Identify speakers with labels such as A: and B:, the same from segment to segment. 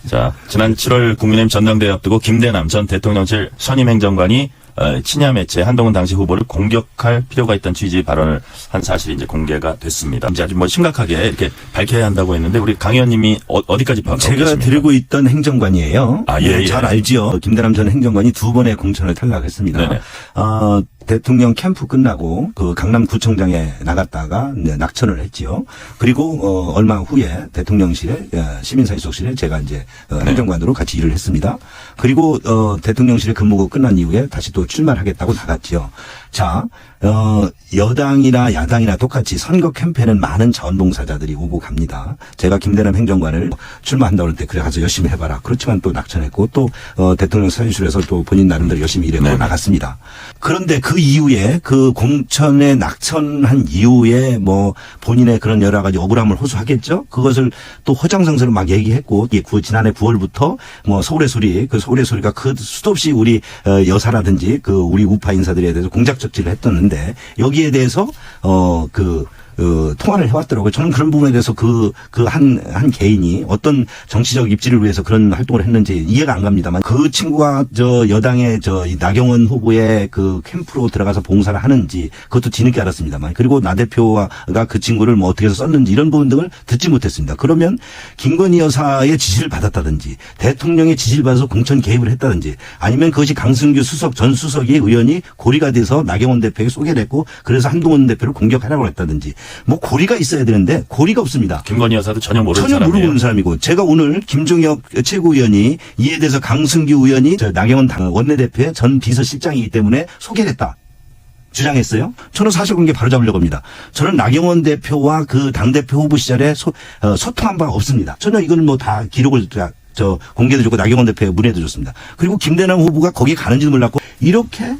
A: 자, 지난 7월 국민의힘 전당대회 앞두고 김대남 전 대통령실 선임 행정관이 친야 매체 한동훈 당시 후보를 공격할 필요가 있다는 취지의 발언을 한 사실이 이제 공개가 됐습니다. 이제 아주 뭐 심각하게 이렇게 밝혀야 한다고 했는데 우리 강 의원님이 어디까지 파악하고
B: 제가
A: 계십니까?
B: 드리고 있던 행정관이에요.
A: 아, 예.
B: 잘 알지요. 김대남 전 행정관이 2번의 공천을 탈락했습니다.
A: 네네.
B: 대통령 캠프 끝나고 그 강남구청장에 나갔다가 낙천을 했지요. 그리고 얼마 후에 대통령실에 시민사회수석실에 제가 이제 행정관으로 같이 일을 했습니다. 그리고 대통령실에 근무가 끝난 이후에 다시 또 출마하겠다고 나갔지요. 자, 여당이나 야당이나 똑같이 선거 캠페인은 많은 자원봉사자들이 오고 갑니다. 제가 김대남 행정관을 출마한다고 할 때 그래 가서 열심히 해봐라. 그렇지만 또 낙천했고 또 대통령 사무실에서 또 본인 나름대로 열심히 일했고
A: 네.
B: 나갔습니다. 그런데 그 이후에 그 공천에 낙천한 이후에 뭐 본인의 그런 여러 가지 억울함을 호소하겠죠. 그것을 또 허장성세로 막 얘기했고 지난해 9월부터 뭐 서울의 소리 그 서울의 소리가 그 수도 없이 우리 여사라든지 그 우리 우파 인사들에 대해서 공작 적지를 했었는데 여기에 대해서 통화를 해왔더라고요. 저는 그런 부분에 대해서 한 개인이 어떤 정치적 입지를 위해서 그런 활동을 했는지 이해가 안 갑니다만 그 친구가 여당의 나경원 후보의 그 캠프로 들어가서 봉사를 하는지 그것도 뒤늦게 알았습니다만 그리고 나 대표가 그 친구를 뭐 어떻게 해서 썼는지 이런 부분 등을 듣지 못했습니다. 그러면 김건희 여사의 지시를 받았다든지 대통령의 지시를 받아서 공천 개입을 했다든지 아니면 그것이 강승규 전 수석이 의원이 고리가 돼서 나경원 대표에게 소개를 했고 그래서 한동훈 대표를 공격하라고 했다든지 뭐 고리가 있어야 되는데 고리가 없습니다.
A: 김건희 여사도 전혀 모르는
B: 전혀
A: 사람이에요.
B: 모르는 사람이고 제가 오늘 김종혁 최고위원이 이에 대해서 강승규 의원이 나경원 원내대표의 전 비서실장이기 때문에 소개를 했다. 주장했어요. 저는 사실관계 바로잡으려고 합니다. 저는 나경원 대표와 그 당대표 후보 시절에 소통한 바가 없습니다. 전혀 이거는 뭐 다 기록을 공개도 줬고 나경원 대표에 문의도 줬습니다. 그리고 김대남 후보가 거기 가는지도 몰랐고 이렇게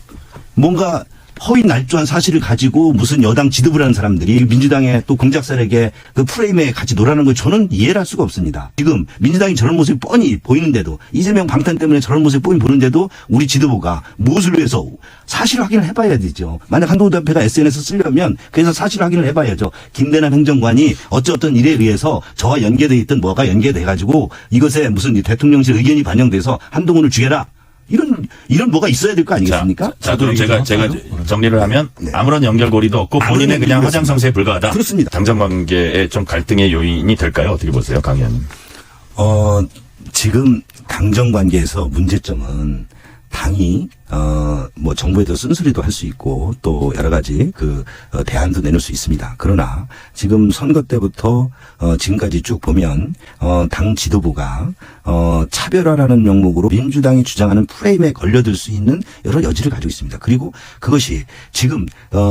B: 뭔가 허위 날조한 사실을 가지고 무슨 여당 지도부라는 사람들이 민주당의 또 공작사에게 그 프레임에 같이 놀라는 걸 저는 이해를 할 수가 없습니다. 지금 민주당이 저런 모습이 뻔히 보이는데도 이재명 방탄 때문에 저런 모습이 뻔히 보는데도 우리 지도부가 무엇을 위해서 사실 확인을 해봐야 되죠. 만약 한동훈 대표가 SNS 쓰려면 그래서 사실 확인을 해봐야죠. 김대남 행정관이 어쩌던 일에 의해서 저와 연계돼 있던 뭐가 연계돼 가지고 이것에 무슨 대통령실 의견이 반영돼서 한동훈을 죽여라. 이런 뭐가 있어야 될 거 아니겠습니까?
A: 자, 그럼 제가 정리를 하면
B: 네.
A: 아무런 연결고리도 없고 본인의 그냥 허장성세에 불과하다.
B: 그렇습니다.
A: 당정 관계에 좀 갈등의 요인이 될까요? 어떻게 보세요, 강 의원님?
B: 지금 당정 관계에서 문제점은 당이 뭐 정부에도 쓴소리도 할 수 있고 또 여러 가지 대안도 내놓을 수 있습니다. 그러나 지금 선거 때부터 지금까지 쭉 보면 당 지도부가 차별화라는 명목으로 민주당이 주장하는 프레임에 걸려들 수 있는 여러 여지를 가지고 있습니다. 그리고 그것이 지금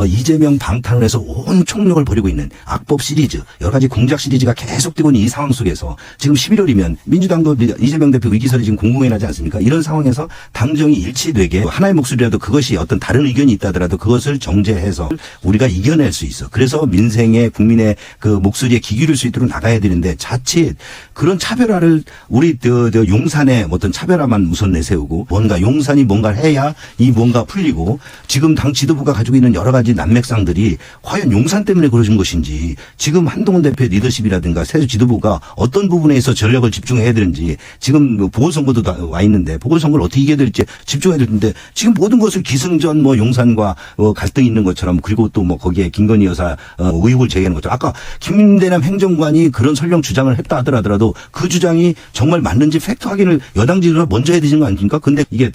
B: 이재명 방탄을 해서 온 총력을 벌이고 있는 악법 시리즈 여러 가지 공작 시리즈가 계속되고 있는 이 상황 속에서 지금 11월이면 민주당도 이재명 대표 위기설이 지금 공공연하지 않습니까? 이런 상황에서 당정이 일치되게 하나의 목소리라도 그것이 어떤 다른 의견이 있다 하더라도 그것을 정제해서 우리가 이겨낼 수 있어. 그래서 민생의 국민의 그 목소리에 귀 기울일 수 있도록 나가야 되는데 자칫 그런 차별화를 우리 용산의 어떤 차별화만 우선 내세우고 뭔가 용산이 뭔가를 해야 이 뭔가 풀리고 지금 당 지도부가 가지고 있는 여러 가지 난맥상들이 과연 용산 때문에 그러신 것인지 지금 한동훈 대표의 리더십이라든가 새 지도부가 어떤 부분에서 전력을 집중해야 되는지 지금 보궐선거도 와 있는데 보궐선거를 어떻게 이겨야 될지 집중해야 되는데 지금 모든 것을 기승전 용산과 갈등이 있는 것처럼 그리고 또 거기에 김건희 여사 의혹을 제기하는 것처럼 아까 김대남 행정관이 그런 설령 주장을 했다 하더라도 그 주장이 정말 맞는지 팩트 확인을 여당 지도부가 먼저 해야 되는 거 아닙니까? 근데 이게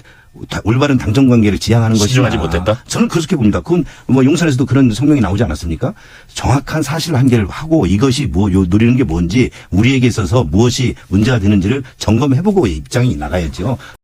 B: 올바른 당정 관계를 지향하는 것이냐.
A: 시정하지 못했다?
B: 저는 그렇게 봅니다. 그건 용산에서도 그런 성명이 나오지 않았습니까? 정확한 사실 한계를 하고 이것이 노리는 게 뭔지 우리에게 있어서 무엇이 문제가 되는지를 점검해보고 입장이 나가야죠.